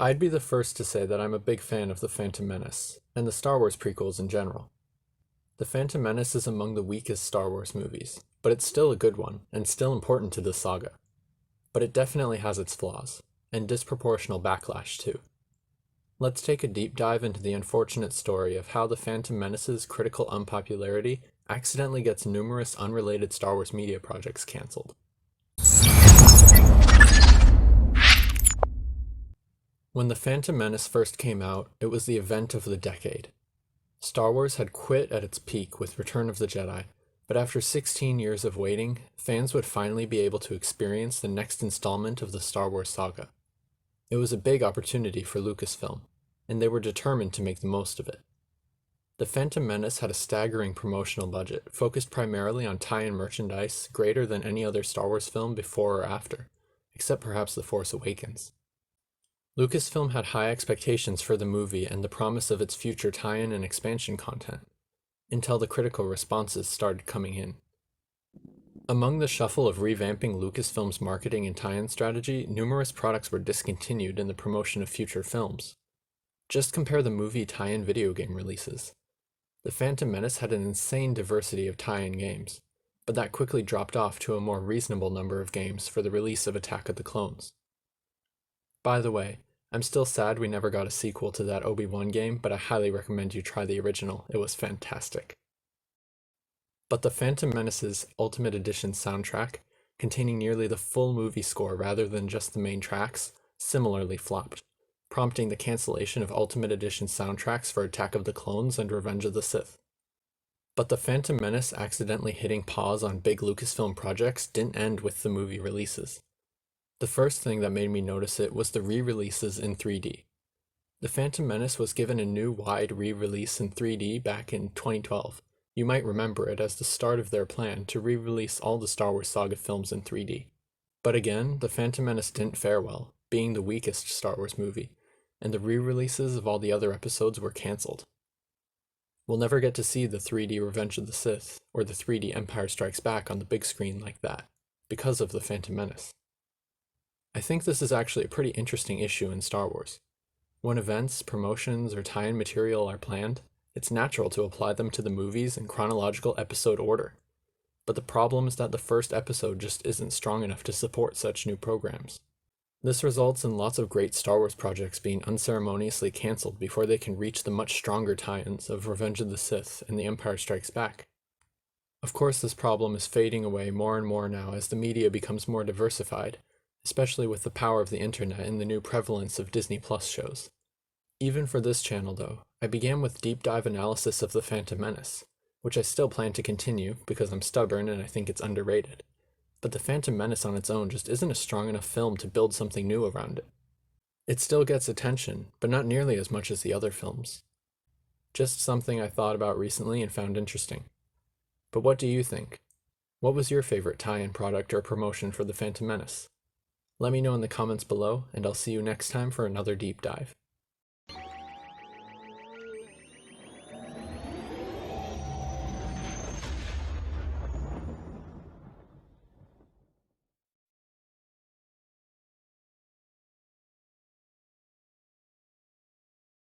I'd be the first to say that I'm a big fan of the Phantom Menace, and the Star Wars prequels in general. The Phantom Menace is among the weakest Star Wars movies, but it's still a good one, and still important to the saga. But it definitely has its flaws, and disproportional backlash too. Let's take a deep dive into the unfortunate story of how the Phantom Menace's critical unpopularity accidentally gets numerous unrelated Star Wars media projects cancelled. When the Phantom Menace first came out, it was the event of the decade. Star Wars had quit at its peak with Return of the Jedi, but after 16 years of waiting, fans would finally be able to experience the next installment of the Star Wars saga. It was a big opportunity for Lucasfilm, and they were determined to make the most of it. The Phantom Menace had a staggering promotional budget, focused primarily on tie-in merchandise greater than any other Star Wars film before or after, except perhaps The Force Awakens. Lucasfilm had high expectations for the movie and the promise of its future tie-in and expansion content, until the critical responses started coming in. Among the shuffle of revamping Lucasfilm's marketing and tie-in strategy, numerous products were discontinued in the promotion of future films. Just compare the movie tie-in video game releases. The Phantom Menace had an insane diversity of tie-in games, but that quickly dropped off to a more reasonable number of games for the release of Attack of the Clones. By the way, I'm still sad we never got a sequel to that Obi-Wan game, but I highly recommend you try the original. It was fantastic. But the Phantom Menace's Ultimate Edition soundtrack, containing nearly the full movie score rather than just the main tracks, similarly flopped, prompting the cancellation of Ultimate Edition soundtracks for Attack of the Clones and Revenge of the Sith. But the Phantom Menace accidentally hitting pause on big Lucasfilm projects didn't end with the movie releases. The first thing that made me notice it was the re-releases in 3D. The Phantom Menace was given a new wide re-release in 3D back in 2012. You might remember it as the start of their plan to re-release all the Star Wars saga films in 3D. But again, the Phantom Menace didn't fare well, being the weakest Star Wars movie, and the re-releases of all the other episodes were cancelled. We'll never get to see the 3D Revenge of the Sith or the 3D Empire Strikes Back on the big screen like that, because of the Phantom Menace. I think this is actually a pretty interesting issue in Star Wars. When events, promotions, or tie-in material are planned, it's natural to apply them to the movies in chronological episode order. But the problem is that the first episode just isn't strong enough to support such new programs. This results in lots of great Star Wars projects being unceremoniously cancelled before they can reach the much stronger tie-ins of Revenge of the Sith and The Empire Strikes Back. Of course, this problem is fading away more and more now as the media becomes more diversified, especially with the power of the internet and the new prevalence of Disney Plus shows. Even for this channel though, I began with deep dive analysis of the Phantom Menace, which I still plan to continue because I'm stubborn and I think it's underrated. But the Phantom Menace on its own just isn't a strong enough film to build something new around it. It still gets attention, but not nearly as much as the other films. Just something I thought about recently and found interesting. But what do you think? What was your favorite tie-in product or promotion for the Phantom Menace? Let me know in the comments below, and I'll see you next time for another deep dive.